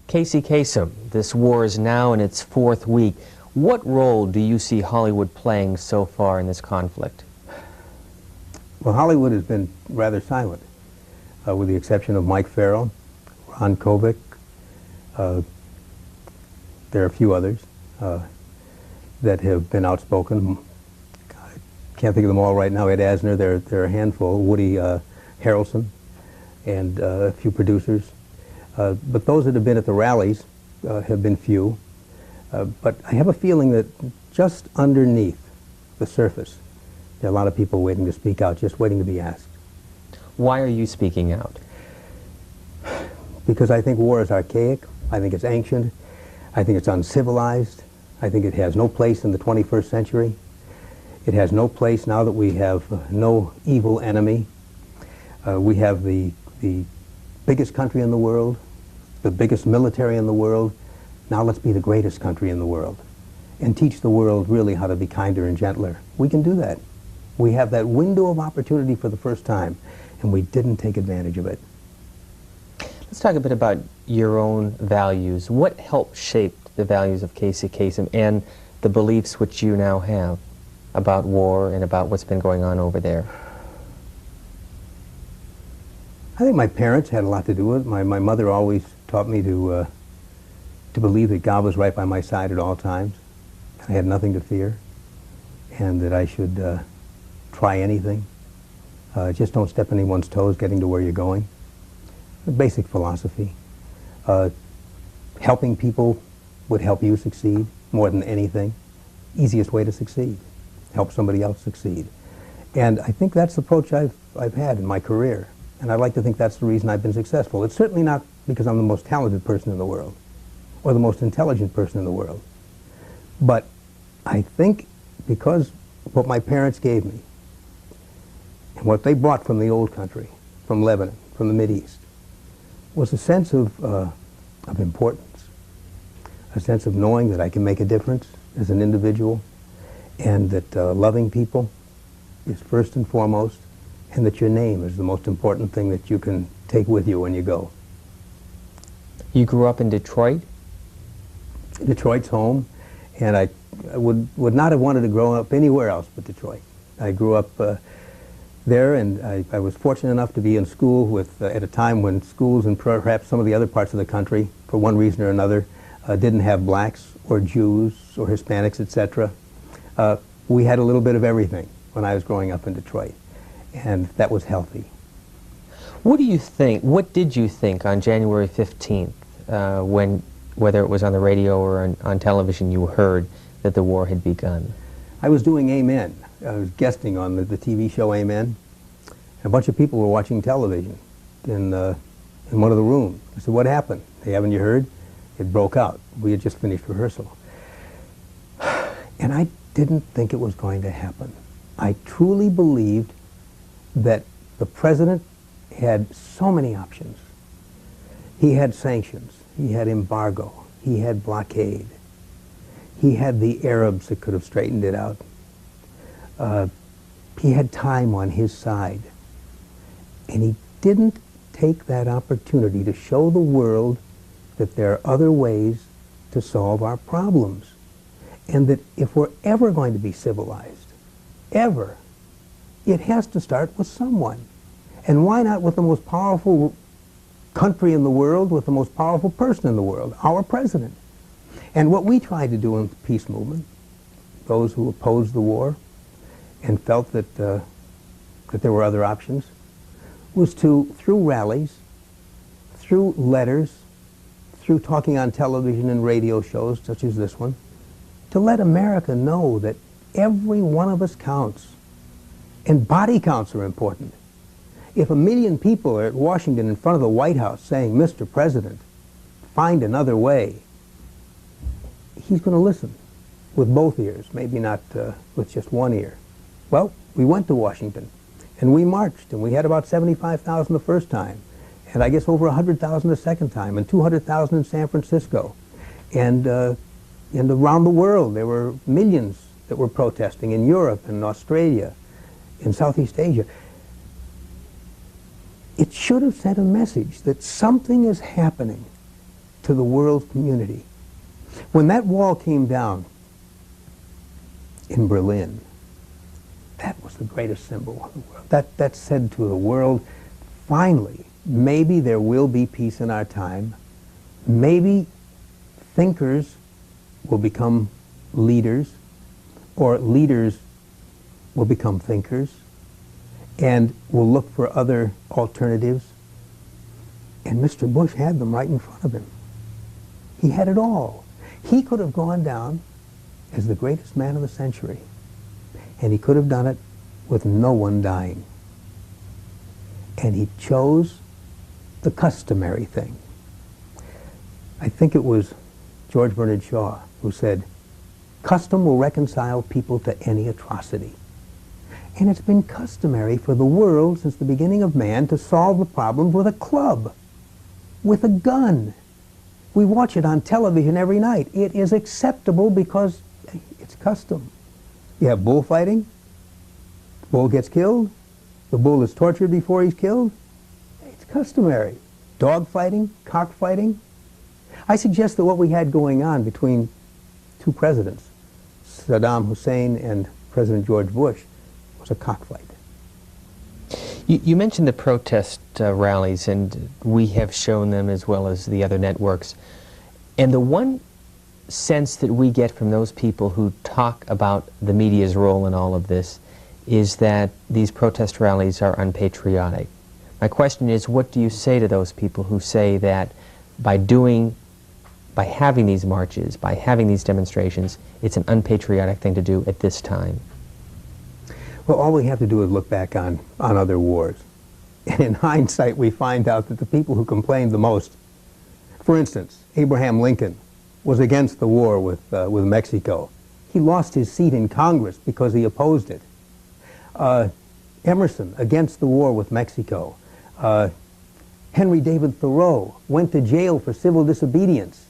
Kasem, this war is now in its fourth week. What role do you see Hollywood playing so far in this conflict? Well, Hollywood has been rather silent, with the exception of Mike Farrell, Ron Kovic. There are a few others that have been outspoken. I can't think of them all right now. Ed Asner, there are a handful. Woody Harrelson, and a few producers. But those that have been at the rallies have been few. But I have a feeling that just underneath the surface, there are a lot of people waiting to speak out, just waiting to be asked. Why are you speaking out? Because I think war is archaic. I think it's ancient. I think it's uncivilized. I think it has no place in the 21st century. It has no place now that we have no evil enemy. We have the biggest country in the world, the biggest military in the world. Now let's be the greatest country in the world and teach the world really how to be kinder and gentler. We can do that. We have that window of opportunity for the first time, and we didn't take advantage of it. Let's talk a bit about your own values. What helped shape the values of Kasem and the beliefs which you now have about war and about what's been going on over there? I think my parents had a lot to do with it. My mother always taught me to believe that God was right by my side at all times. I had nothing to fear, and that I should try anything. Just don't step on anyone's toes getting to where you're going. A basic philosophy. Helping people would help you succeed more than anything. Easiest way to succeed. Help somebody else succeed. And I think that's the approach I've had in my career. And I'd like to think that's the reason I've been successful. It's certainly not because I'm the most talented person in the world or the most intelligent person in the world. But I think because what my parents gave me and what they brought from the old country, from Lebanon, from the Mideast, was a sense of importance, a sense of knowing that I can make a difference as an individual, and that loving people is first and foremost, and that your name is the most important thing that you can take with you when you go. You grew up in Detroit? Detroit's home, and I would not have wanted to grow up anywhere else but Detroit. I grew up there, and I was fortunate enough to be in school with, at a time when schools and perhaps some of the other parts of the country, for one reason or another, didn't have blacks or Jews or Hispanics, etc. We had a little bit of everything when I was growing up in Detroit, and that was healthy. What do you think, what did you think on January 15th when, whether it was on the radio or on television, you heard that the war had begun? I was doing Amen. I was guesting on the TV show Amen. And a bunch of people were watching television in one of the rooms. I said, "What happened?" "Hey, haven't you heard? It broke out. We had just finished rehearsal." And I didn't think it was going to happen. I truly believed that the president had so many options. He had sanctions. He had embargo. He had blockade. He had the Arabs that could have straightened it out. He had time on his side. And he didn't take that opportunity to show the world that there are other ways to solve our problems. And that if we're ever going to be civilized, ever, it has to start with someone. And why not with the most powerful country in the world, with the most powerful person in the world, our president? And what we tried to do in the peace movement, those who opposed the war and felt that, that there were other options, was to, through rallies, through letters, through talking on television and radio shows such as this one, to let America know that every one of us counts. And body counts are important. If 1 million people are at Washington in front of the White House saying, "Mr. President, find another way," he's going to listen with both ears, maybe not with just one ear. Well, we went to Washington, and we marched, and we had about 75,000 the first time, and I guess over 100,000 the second time, and 200,000 in San Francisco. And around the world, there were millions that were protesting in Europe and Australia, in Southeast Asia. It should have sent a message that something is happening to the world community. When that wall came down in Berlin, that was the greatest symbol of the world. That said to the world, finally, maybe there will be peace in our time. Maybe thinkers will become leaders, or leaders will become thinkers, and will look for other alternatives. And Mr. Bush had them right in front of him. He had it all. He could have gone down as the greatest man of the century, and he could have done it with no one dying. And he chose the customary thing. I think it was George Bernard Shaw who said, "Custom will reconcile people to any atrocity." And it's been customary for the world since the beginning of man to solve the problems with a club, with a gun. We watch it on television every night. It is acceptable because it's custom. You have bullfighting. The bull gets killed. The bull is tortured before he's killed. It's customary. Dog fighting, cockfighting. I suggest that what we had going on between two presidents, Saddam Hussein and President George Bush, was a cockfight. You mentioned the protest rallies, and we have shown them as well as the other networks. And the one sense that we get from those people who talk about the media's role in all of this is that these protest rallies are unpatriotic. My question is, what do you say to those people who say that by having these marches, by having these demonstrations, it's an unpatriotic thing to do at this time? Well, all we have to do is look back on other wars. And in hindsight, we find out that the people who complained the most, for instance, Abraham Lincoln was against the war with Mexico. He lost his seat in Congress because he opposed it. Emerson, against the war with Mexico. Henry David Thoreau went to jail for civil disobedience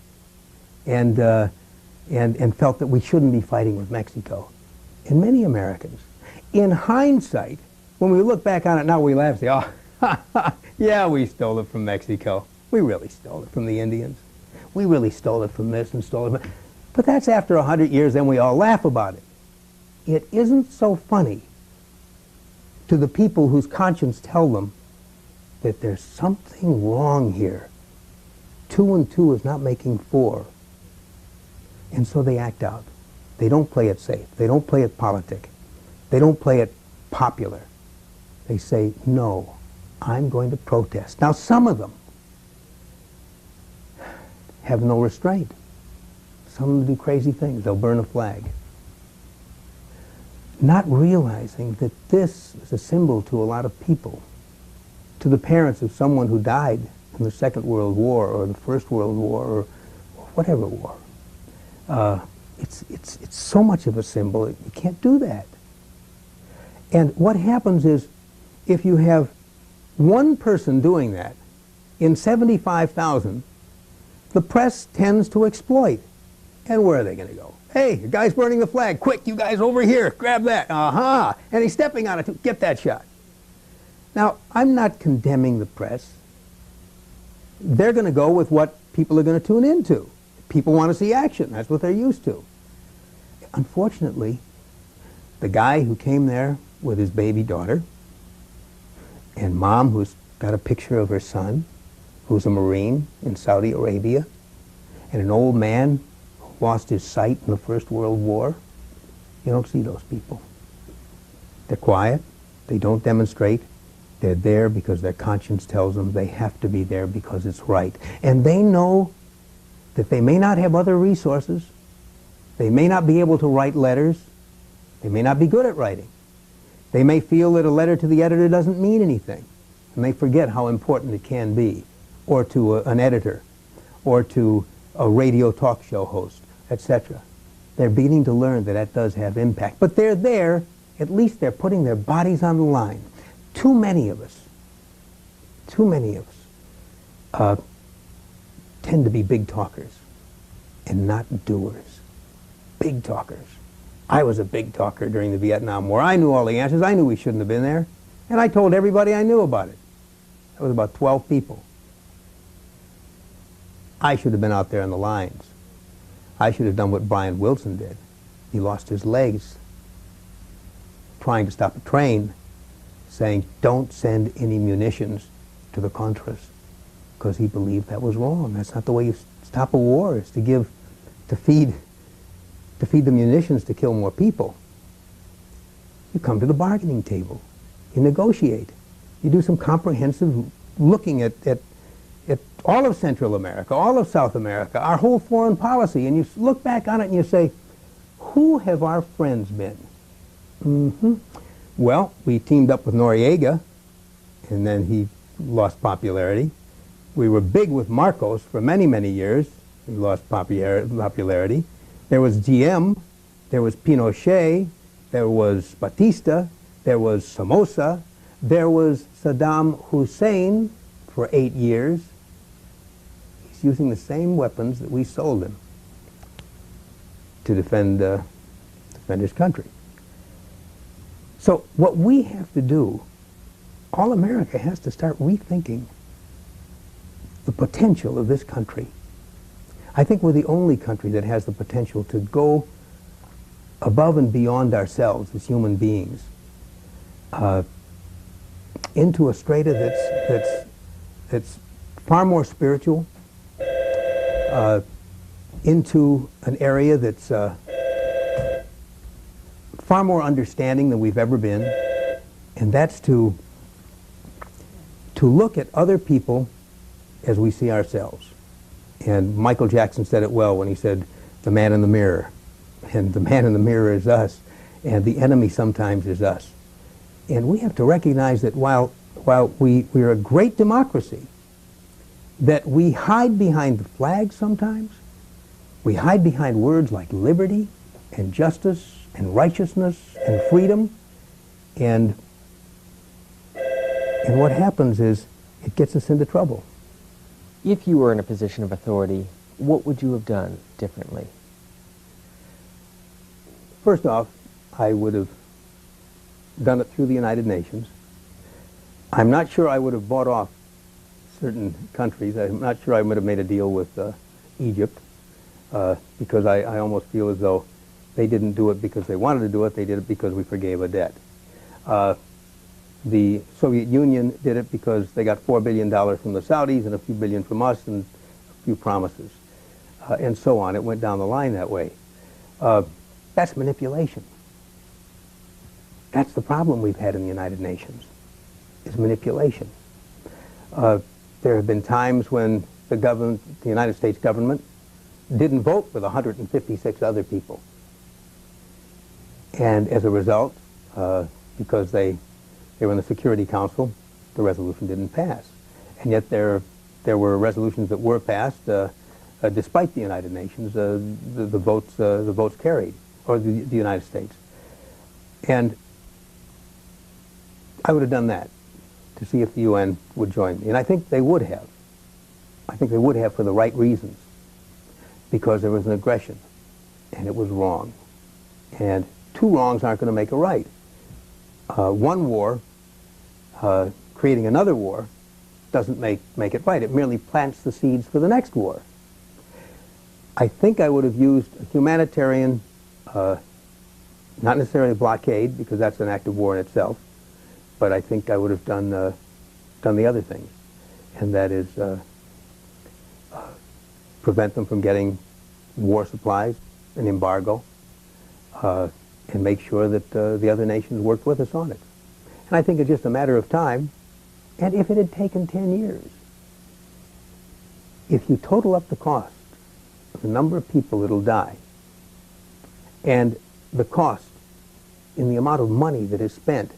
and felt that we shouldn't be fighting with Mexico. And many Americans. In hindsight, when we look back on it now, we laugh and say, oh, yeah, we stole it from Mexico. We really stole it from the Indians. We really stole it from this and stole it from... But that's after 100 years, then we all laugh about it. It isn't so funny to the people whose conscience tell them that there's something wrong here. 2 and 2 is not making 4. And so they act out. They don't play it safe. They don't play it politic. They don't play it popular. They say, no, I'm going to protest. Now, some of them have no restraint. Some of them do crazy things. They'll burn a flag. Not realizing that this is a symbol to a lot of people, to the parents of someone who died in the Second World War or the First World War or whatever war. It's so much of a symbol, you can't do that. And what happens is, if you have one person doing that in 75,000, the press tends to exploit. And where are they going to go? Hey, the guy's burning the flag. Quick, you guys over here, grab that. Aha! And he's stepping on it. Too. Get that shot. Now, I'm not condemning the press. They're going to go with what people are going to tune into. People want to see action. That's what they're used to. Unfortunately, the guy who came there with his baby daughter, and mom who's got a picture of her son, who's a Marine in Saudi Arabia, and an old man who lost his sight in the First World War, you don't see those people. They're quiet. They don't demonstrate. They're there because their conscience tells them they have to be there because it's right. And they know that they may not have other resources. They may not be able to write letters. They may not be good at writing. They may feel that a letter to the editor doesn't mean anything, and they forget how important it can be, or to an editor, or to a radio talk show host, etc. They're beginning to learn that that does have impact. But they're there, at least they're putting their bodies on the line. Too many of us tend to be big talkers and not doers. Big talkers. I was a big talker during the Vietnam War. I knew all the answers. I knew we shouldn't have been there. And I told everybody I knew about it. That was about 12 people. I should have been out there on the lines. I should have done what Brian Wilson did. He lost his legs trying to stop a train, saying, don't send any munitions to the Contras, because he believed that was wrong. That's not the way you stop a war, is to feed the munitions to kill more people. You come to the bargaining table. You negotiate. You do some comprehensive looking at all of Central America, all of South America, our whole foreign policy, and you look back on it and you say, who have our friends been? Well, we teamed up with Noriega, and then he lost popularity. We were big with Marcos for many, many years. He lost popularity. There was GM, there was Pinochet, there was Batista, there was Somoza, there was Saddam Hussein for 8 years. He's using the same weapons that we sold him to defend his country. So what we have to do, all America has to start rethinking the potential of this country. I think we're the only country that has the potential to go above and beyond ourselves as human beings into a strata that's far more spiritual, into an area that's far more understanding than we've ever been, and that's to look at other people as we see ourselves. And Michael Jackson said it well when he said, the man in the mirror. And the man in the mirror is us, and the enemy sometimes is us. And we have to recognize that while we're a great democracy, that we hide behind the flag sometimes. We hide behind words like liberty and justice and righteousness and freedom. And what happens is it gets us into trouble. If you were in a position of authority, what would you have done differently? First off, I would have done it through the United Nations. I'm not sure I would have bought off certain countries. I'm not sure I would have made a deal with Egypt, because I almost feel as though they didn't do it because they wanted to do it. They did it because we forgave a debt. The Soviet Union did it because they got $4 billion from the Saudis and a few billion from us and a few promises, and so on. It went down the line that way. That's manipulation. That's the problem we've had in the United Nations, is manipulation. There have been times when the United States government didn't vote with 156 other people. And as a result, because they were in the Security Council, the resolution didn't pass. And yet there were resolutions that were passed despite the United Nations. The votes carried, or the United States. And I would have done that to see if the UN would join me. And I think they would have. I think they would have for the right reasons, because there was an aggression, and it was wrong. And two wrongs aren't going to make a right. One war, creating another war, doesn't make it right. It merely plants the seeds for the next war. I think I would have used a humanitarian, not necessarily a blockade, because that's an act of war in itself, but I think I would have done the other things, and that is prevent them from getting war supplies, an embargo, and make sure that the other nations worked with us on it. And I think it's just a matter of time. And if it had taken 10 years, if you total up the cost of the number of people that'll die, and the cost in the amount of money that is spent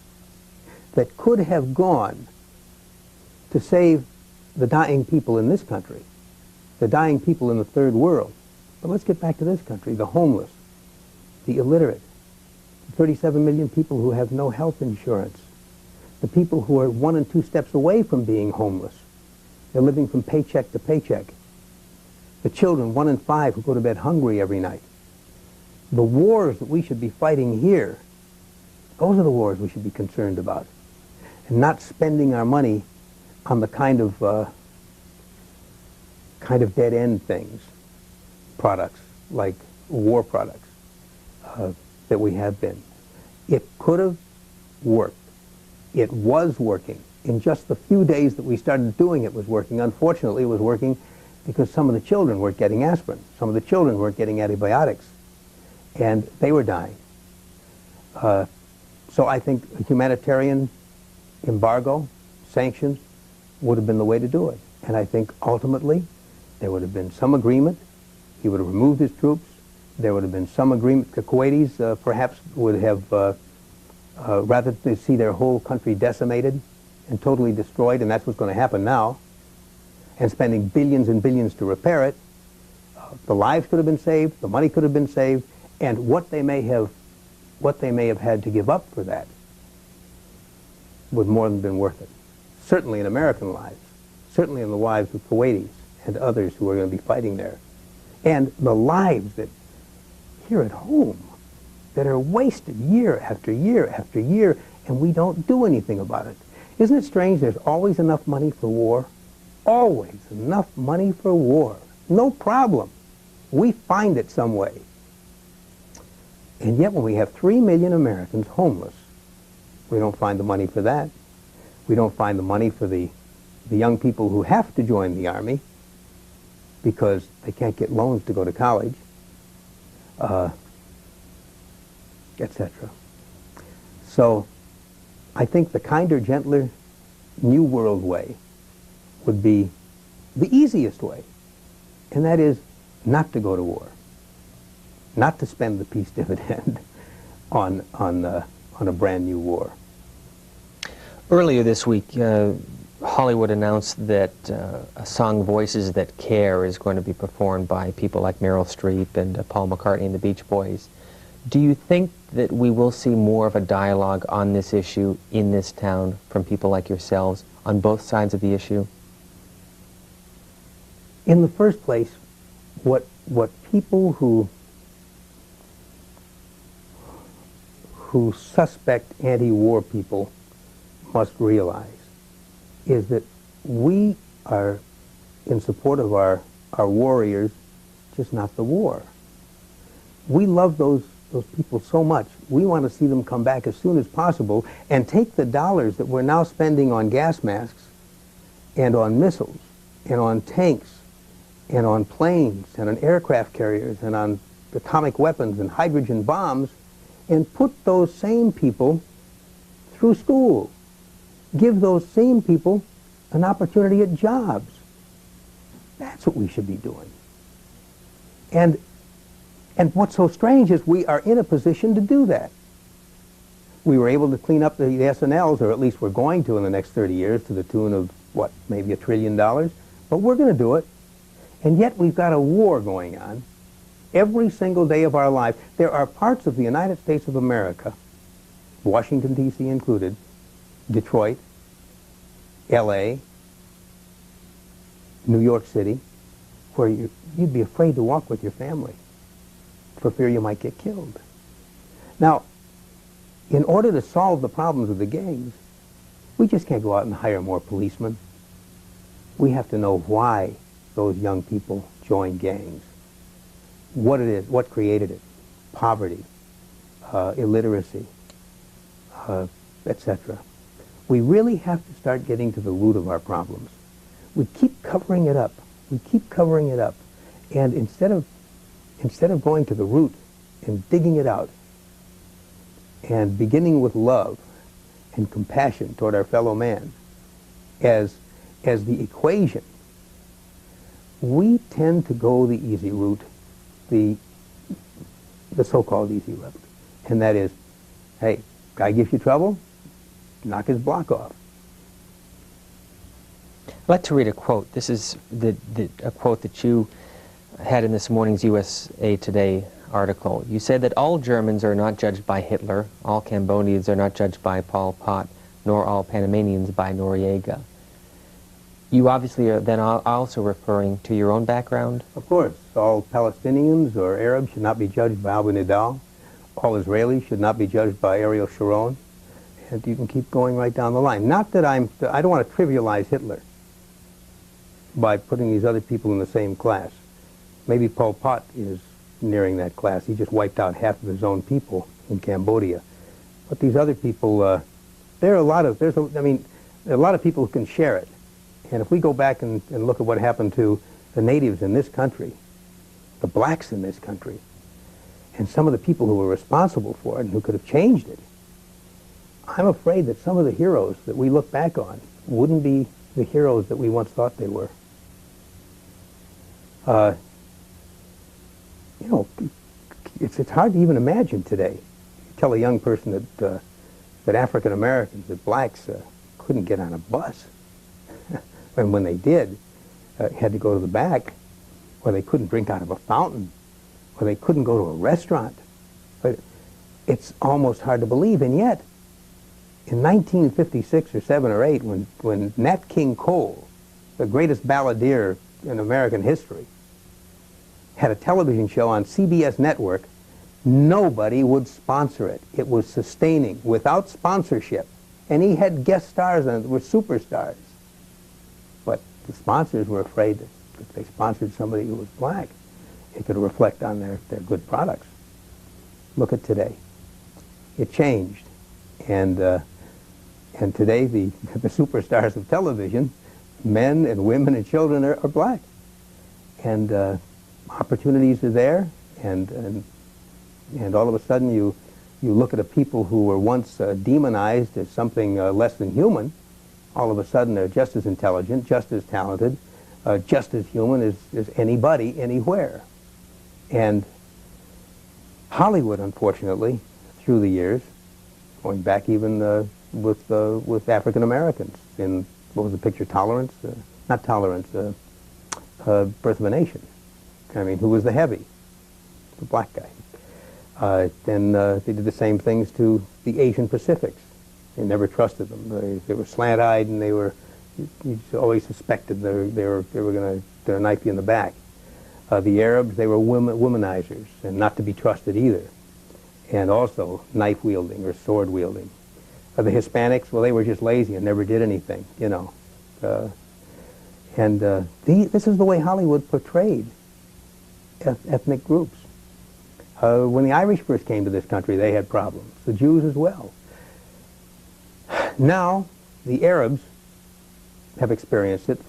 that could have gone to save the dying people in this country, the dying people in the third world. But let's get back to this country, the homeless, the illiterate, the 37 million people who have no health insurance, the people who are 1 and 2 steps away from being homeless. They're living from paycheck to paycheck. The children, 1 in 5, who go to bed hungry every night. The wars that we should be fighting here, those are the wars we should be concerned about, and not spending our money on the kind of kind of dead-end things, products, like war products, that we have been. It could have worked. It was working. In just the few days that we started doing it was working. Unfortunately, it was working because some of the children weren't getting aspirin. Some of the children weren't getting antibiotics. And they were dying. So I think a humanitarian embargo, sanctions, would have been the way to do it. And I think ultimately there would have been some agreement. He would have removed his troops. There would have been some agreement. The Kuwaitis perhaps would have, rather than see their whole country decimated and totally destroyed, and that's what's going to happen now, and spending billions and billions to repair it, the lives could have been saved, the money could have been saved, and what they may have had to give up for that would more than been worth it. Certainly in American lives, certainly in the lives of Kuwaitis and others who are going to be fighting there, and the lives that here at home that are wasted year after year after year, and we don't do anything about it. Isn't it strange? There's always enough money for war. Always enough money for war. No problem. We find it some way. And yet when we have 3 million Americans homeless, we don't find the money for that. We don't find the money for the young people who have to join the Army because they can't get loans to go to college, etc. So I think the kinder, gentler, New World way would be the easiest way, and that is not to go to war, not to spend the peace dividend on a brand new war. Earlier this week, Hollywood announced that a song, Voices That Care, is going to be performed by people like Meryl Streep and Paul McCartney and the Beach Boys. Do you think that we will see more of a dialogue on this issue in this town from people like yourselves on both sides of the issue? In the first place, what people who suspect anti-war people must realize is that we are in support of our warriors, just not the war. We love those people so much. We want to see them come back as soon as possible and take the dollars that we're now spending on gas masks and on missiles and on tanks and on planes and on aircraft carriers and on atomic weapons and hydrogen bombs and put those same people through school. Give those same people an opportunity at jobs. That's what we should be doing. And what's so strange is we are in a position to do that. We were able to clean up the S&Ls, or at least we're going to in the next 30 years, to the tune of, what, maybe $1 trillion? But we're going to do it. And yet we've got a war going on every single day of our life. There are parts of the United States of America, Washington, D.C. included, Detroit, L.A., New York City, where you'd be afraid to walk with your family for fear you might get killed. Now, in order to solve the problems of the gangs, we just can't go out and hire more policemen. We have to know why those young people join gangs, what it is, what created it, poverty, illiteracy, etc. We really have to start getting to the root of our problems. We keep covering it up. We keep covering it up. And instead of going to the root and digging it out and beginning with love and compassion toward our fellow man as the equation, we tend to go the easy route, the so-called easy route. And that is, hey, guy gives you trouble, knock his block off. I'd like to read a quote. This is a quote that you had in this morning's USA Today article. You said that all Germans are not judged by Hitler, all Cambodians are not judged by Pol Pot, nor all Panamanians by Noriega. You obviously are then also referring to your own background? Of course. All Palestinians or Arabs should not be judged by Abu Nidal. All Israelis should not be judged by Ariel Sharon. And you can keep going right down the line. Not that I don't want to trivialize Hitler. by putting these other people in the same class. Maybe Pol Pot is nearing that class. He just wiped out half of his own people in Cambodia. But these other people, there are a lot of, I mean, there are a lot of people who can share it. And if we go back and look at what happened to the natives in this country, the blacks in this country, and some of the people who were responsible for it and who could have changed it, I'm afraid that some of the heroes that we look back on wouldn't be the heroes that we once thought they were. You know, it's hard to even imagine today. You tell a young person that African Americans, that blacks, couldn't get on a bus, and when they did, had to go to the back, or they couldn't drink out of a fountain, or they couldn't go to a restaurant. But it's almost hard to believe, and yet, in 1956 or 7 or 8, when Nat King Cole, the greatest balladeer in American history, had a television show on CBS network, nobody would sponsor it. It was sustaining, without sponsorship. And he had guest stars on it that were superstars. But the sponsors were afraid that if they sponsored somebody who was black, it could reflect on their good products. Look at today. It changed. And today, the superstars of television, men and women and children are black. And opportunities are there, and all of a sudden you look at a people who were once demonized as something less than human. All of a sudden they're just as intelligent, just as talented, just as human as anybody, anywhere. And Hollywood, unfortunately, through the years, going back even with African Americans in, what was the picture, Tolerance? Not Tolerance, Birth of a Nation. I mean, who was the heavy? The black guy. Then they did the same things to the Asian Pacifics. They never trusted them. They were slant-eyed, and you always suspected they were going to knife you in the back. The Arabs, they were womanizers, and not to be trusted either, and also knife-wielding or sword-wielding. The Hispanics, well, they were just lazy and never did anything, you know. This is the way Hollywood portrayed ethnic groups. When the Irish first came to this country, they had problems. The Jews as well. Now, the Arabs have experienced it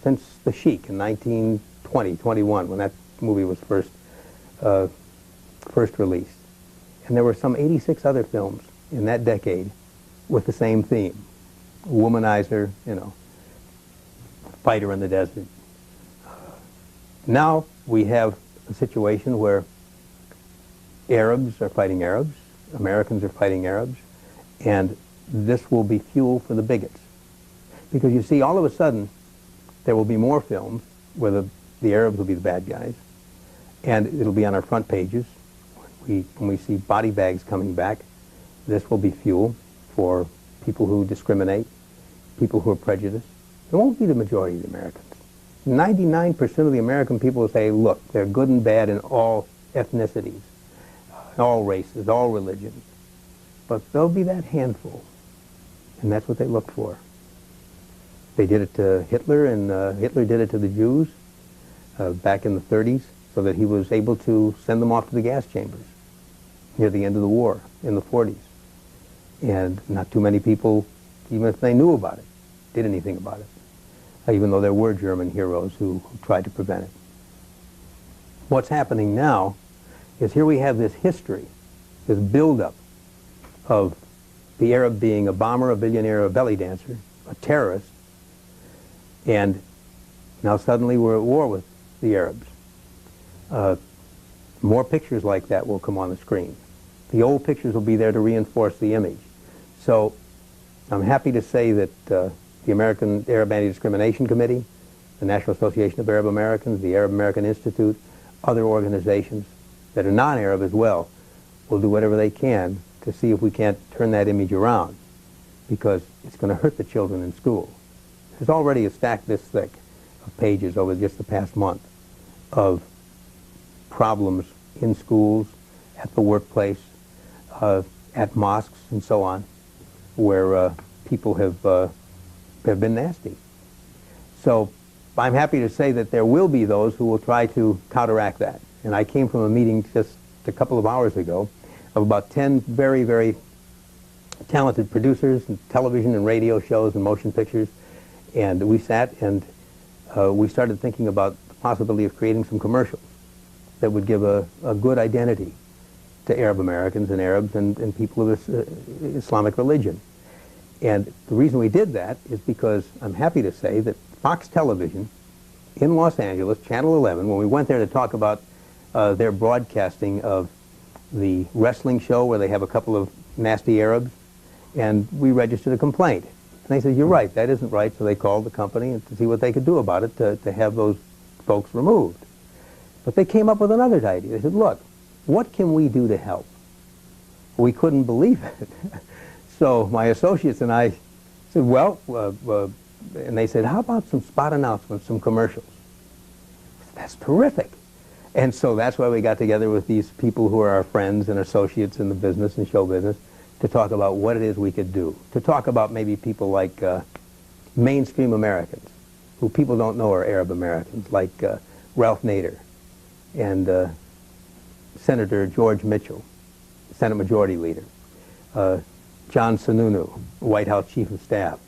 since The Sheik in 1920, 21, when that movie was first released. And there were some 86 other films in that decade with the same theme. Womanizer, you know, fighter in the desert. Now we have a situation where Arabs are fighting Arabs, Americans are fighting Arabs, and this will be fuel for the bigots. Because you see, all of a sudden, there will be more films where the Arabs will be the bad guys, and it'll be on our front pages. When we see body bags coming back, this will be fuel for people who discriminate, people who are prejudiced. It won't be the majority of the Americans. 99% of the American people will say, look, they're good and bad in all ethnicities, all races, all religions. But there'll be that handful, and that's what they look for. They did it to Hitler, and Hitler did it to the Jews back in the 30s, so that he was able to send them off to the gas chambers near the end of the war in the 40s. And not too many people, even if they knew about it, did anything about it, even though there were German heroes who tried to prevent it. What's happening now is here we have this history, this buildup of the Arab being a bomber, a billionaire, a belly dancer, a terrorist, and now suddenly we're at war with the Arabs. More pictures like that will come on the screen. The old pictures will be there to reinforce the image. So I'm happy to say that the American Arab Anti-Discrimination Committee, the National Association of Arab Americans, the Arab American Institute, other organizations that are non-Arab as well, will do whatever they can to see if we can't turn that image around, because it's going to hurt the children in school. There's already a stack this thick of pages over just the past month of problems in schools, at the workplace, at mosques, and so on, where people have been nasty. So I'm happy to say that there will be those who will try to counteract that. And I came from a meeting just a couple of hours ago of about 10 very, very talented producers in television and radio shows and motion pictures. And we sat and we started thinking about the possibility of creating some commercials that would give a good identity to Arab Americans and Arabs and people of this Islamic religion. And the reason we did that is because I'm happy to say that Fox Television in Los Angeles, Channel 11, when we went there to talk about their broadcasting of the wrestling show where they have a couple of nasty Arabs, and we registered a complaint. And they said, you're right, that isn't right, so they called the company to see what they could do about it to have those folks removed. But they came up with another idea. They said, look, what can we do to help? We couldn't believe it. So my associates and I said, well, and they said, how about some spot announcements, some commercials? That's terrific. And so that's why we got together with these people who are our friends and associates in the business and show business to talk about what it is we could do. To talk about maybe people like mainstream Americans, who people don't know are Arab Americans, like Ralph Nader and Senator George Mitchell, Senate Majority Leader, John Sununu, White House Chief of Staff,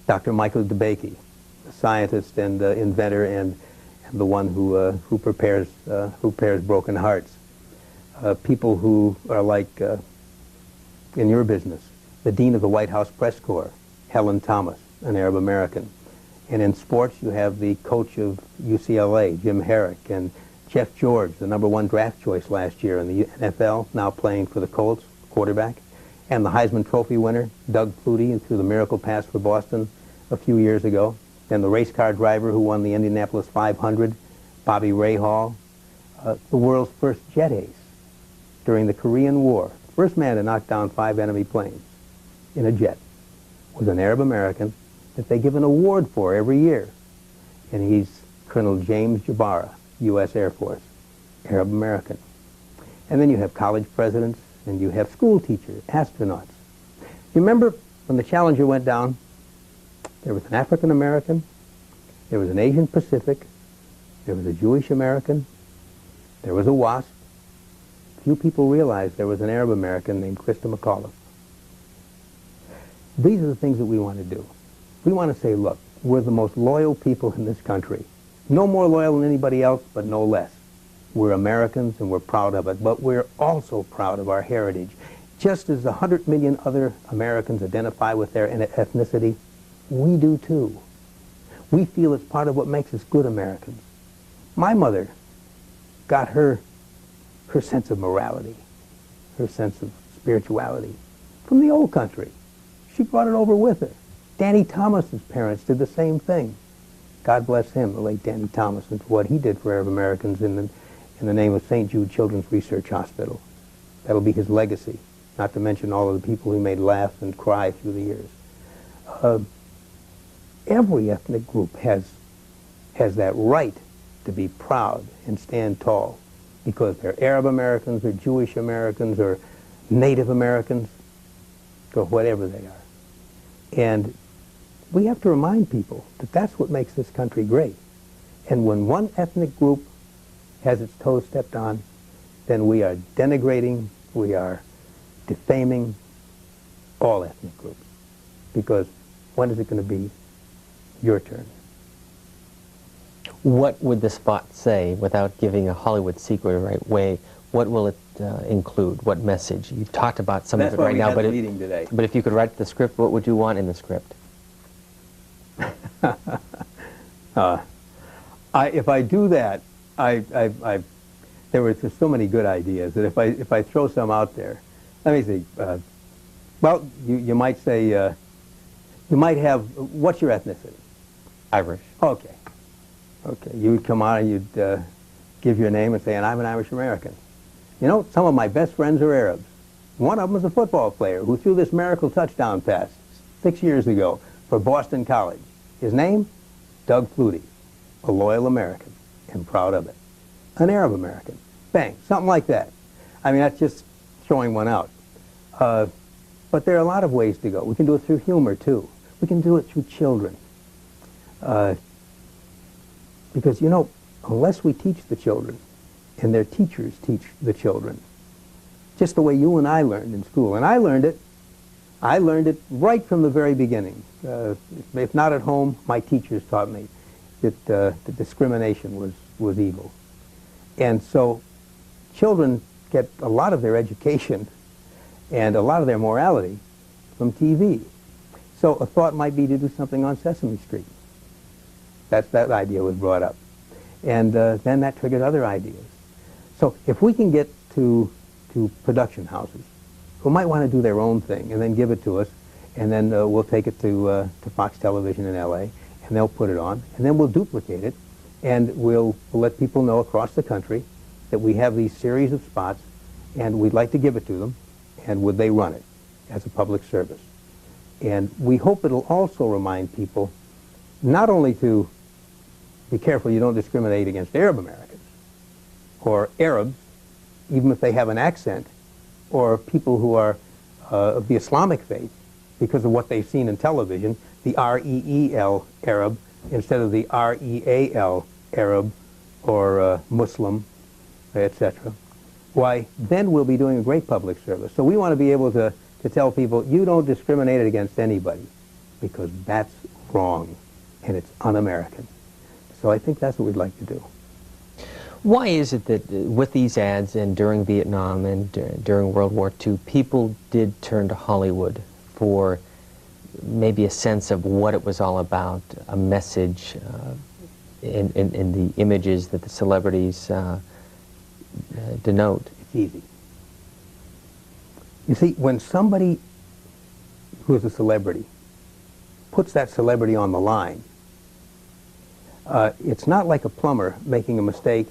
Dr. Michael DeBakey, a scientist and inventor and the one who prepares broken hearts. People who are like, in your business, the Dean of the White House Press Corps, Helen Thomas, an Arab American. And in sports, you have the coach of UCLA, Jim Herrick, and Jeff George, the #1 draft choice last year in the NFL, now playing for the Colts, quarterback, and the Heisman Trophy winner, Doug Flutie, through the miracle pass for Boston a few years ago. Then the race car driver who won the Indianapolis 500, Bobby Rahal, the world's first jet ace during the Korean War. First man to knock down 5 enemy planes in a jet was an Arab American that they give an award for every year. And he's Colonel James Jabara, U.S. Air Force, Arab American. And then you have college presidents, and you have school teachers, astronauts. You remember when the Challenger went down, there was an African American, there was an Asian Pacific, there was a Jewish American, there was a WASP. Few people realized there was an Arab American named Krista McAuliffe. These are the things that we want to do. We want to say, look, we're the most loyal people in this country. No more loyal than anybody else, but no less. We're Americans and we're proud of it, but we're also proud of our heritage. Just as 100 million other Americans identify with their ethnicity, we do too. We feel it's part of what makes us good Americans. My mother got her sense of morality, her sense of spirituality from the old country. She brought it over with her. Danny Thomas's parents did the same thing. God bless him, the late Danny Thomas, and for what he did for Arab Americans in the name of St. Jude Children's Research Hospital. That'll be his legacy, not to mention all of the people he made laugh and cry through the years. Every ethnic group has that right to be proud and stand tall because they're Arab Americans or Jewish Americans or Native Americans or whatever they are. And we have to remind people that that's what makes this country great. And when one ethnic group has its toes stepped on, then we are denigrating, we are defaming all ethnic groups. Because when is it going to be your turn? What would the spot say, without giving a Hollywood secret right way? What will it include? What message? You've talked about some of it right now, but if you could write the script, what would you want in the script? If I do that, there's so many good ideas that if I throw some out there, let me see. Well, you might say, you might have, what's your ethnicity? Irish. Okay. Okay, you would come out and you'd give your name and say, and I'm an Irish American. You know, some of my best friends are Arabs. One of them is a football player who threw this miracle touchdown pass 6 years ago for Boston College. His name? Doug Flutie, a loyal American and proud of it. An Arab American. Bang, something like that. I mean, that's just throwing one out. But there are a lot of ways to go. We can do it through humor, too. We can do it through children. Because, you know, unless we teach the children, and their teachers teach the children, just the way you and I learned in school, and I learned it right from the very beginning. If not at home, my teachers taught me that discrimination was evil. And so children get a lot of their education and a lot of their morality from TV. So a thought might be to do something on Sesame Street. That idea was brought up. And then that triggered other ideas. So if we can get to production houses who might want to do their own thing and then give it to us, and then we'll take it to Fox Television in LA, and they'll put it on, and then we'll duplicate it, and we'll let people know across the country that we have these series of spots, and we'd like to give it to them, and would they run it as a public service. And we hope it'll also remind people not only to be careful you don't discriminate against Arab Americans, or Arabs, even if they have an accent, or people who are of the Islamic faith, because of what they've seen in television, the R-E-E-L, Arab, instead of the R-E-A-L, Arab, or Muslim, etc. Why, then we'll be doing a great public service. So we want to be able to tell people, you don't discriminate against anybody, because that's wrong, and it's un-American. So I think that's what we'd like to do. Why is it that with these ads and during Vietnam and during World War II, people did turn to Hollywood for maybe a sense of what it was all about, a message in the images that the celebrities denote? It's easy. You see, when somebody who is a celebrity puts that celebrity on the line, it's not like a plumber making a mistake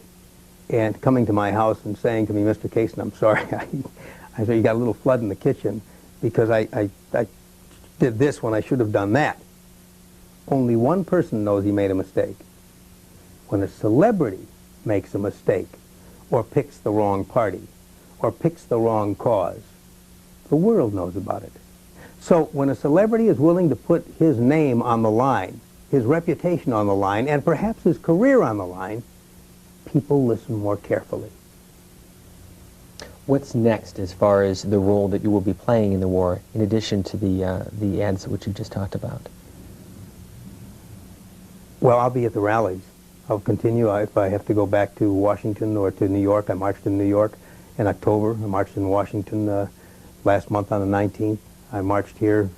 and coming to my house and saying to me, Mr. Kasem, I'm sorry, I said, you got a little flood in the kitchen because I did this when I should have done that. Only one person knows he made a mistake. When a celebrity makes a mistake, or picks the wrong party, or picks the wrong cause, the world knows about it. So when a celebrity is willing to put his name on the line, his reputation on the line, and perhaps his career on the line, people listen more carefully. What's next as far as the role that you will be playing in the war, in addition to the ads which you just talked about? Well, I'll be at the rallies. I'll continue. If I have to go back to Washington or to New York, I marched in New York in October. I marched in Washington last month on the 19th. I marched here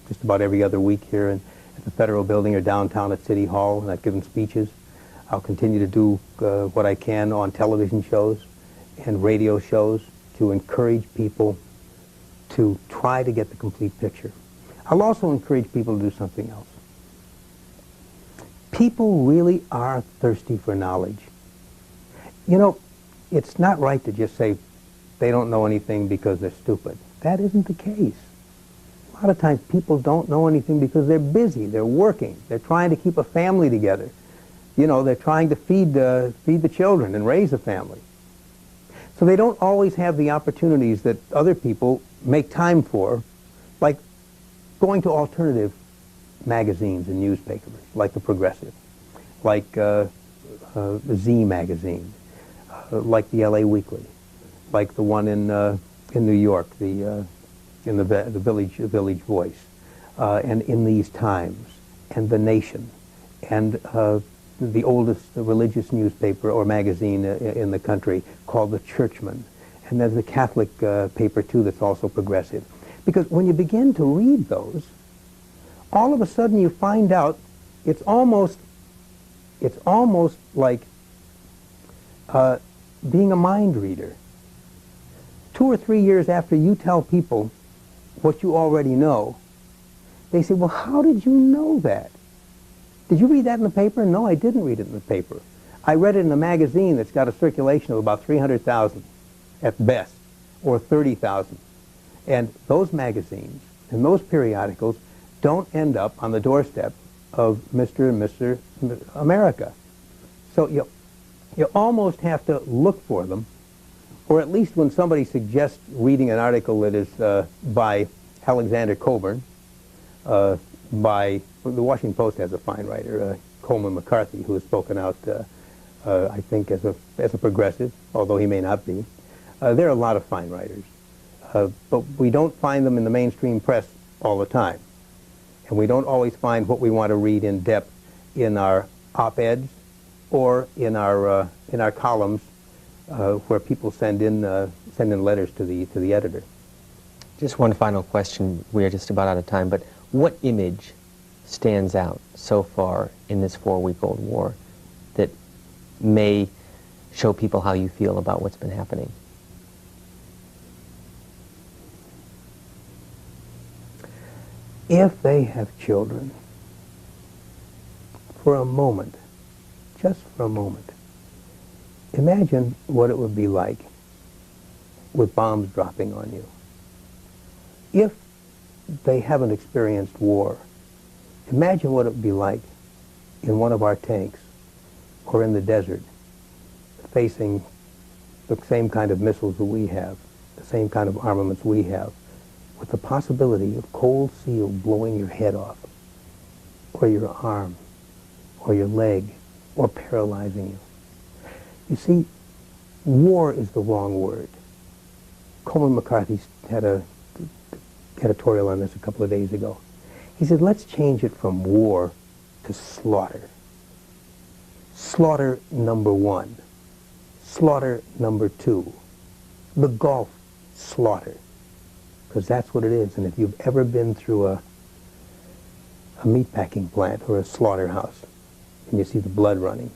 just about every other week here at the Federal Building or downtown at City Hall, and I've given speeches. I'll continue to do what I can on television shows and radio shows to encourage people to try to get the complete picture. I'll also encourage people to do something else. People really are thirsty for knowledge. You know, it's not right to just say they don't know anything because they're stupid. That isn't the case. A lot of times people don't know anything because they're busy, they're working, they're trying to keep a family together. You know, they're trying to feed the children and raise a family. So they don't always have the opportunities that other people make time for, like going to alternative magazines and newspapers, like the Progressive, like the Z magazine, like the LA Weekly, like the one in New York, in the Village Voice, and in These Times, and The Nation, and the oldest religious newspaper or magazine in the country called The Churchman. And there's a Catholic paper, too, that's also progressive. Because when you begin to read those, all of a sudden you find out it's almost like being a mind reader. 2 or 3 years after you tell people what you already know, they say, well, how did you know that? Did you read that in the paper? No, I didn't read it in the paper. I read it in a magazine that's got a circulation of about 300,000 at best, or 30,000. And those magazines and those periodicals don't end up on the doorstep of Mr. and Mr. America. So you almost have to look for them, or at least when somebody suggests reading an article that is by Alexander Coburn, the Washington Post has a fine writer, Coleman McCarthy, who has spoken out, I think, as a progressive, although he may not be. There are a lot of fine writers, but we don't find them in the mainstream press all the time. And we don't always find what we want to read in depth in our op-eds or in our columns where people send in letters to the editor. Just one final question. We are just about out of time, but what image stands out so far in this 4-week-old war that may show people how you feel about what's been happening? If they have children, for a moment, just for a moment, imagine what it would be like with bombs dropping on you. If they haven't experienced war, imagine what it would be like in one of our tanks or in the desert facing the same kind of missiles that we have, the same kind of armaments we have, with the possibility of cold steel blowing your head off, or your arm, or your leg, or paralyzing you. You see, war is the wrong word. Coleman McCarthy had an editorial on this a couple of days ago. He said, let's change it from war to slaughter. Slaughter number 1. Slaughter number 2. The Gulf slaughter. Because that's what it is. And if you've ever been through a meatpacking plant or a slaughterhouse, and you see the blood running,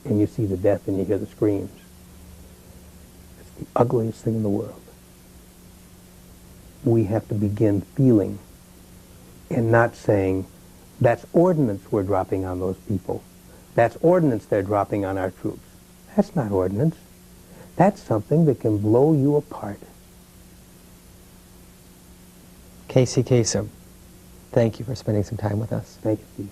and you see the death, and you hear the screams, it's the ugliest thing in the world. We have to begin feeling and not saying, that's ordnance we're dropping on those people. That's ordnance they're dropping on our troops. That's not ordnance. That's something that can blow you apart. Kasem, thank you for spending some time with us. Thank you, Steve.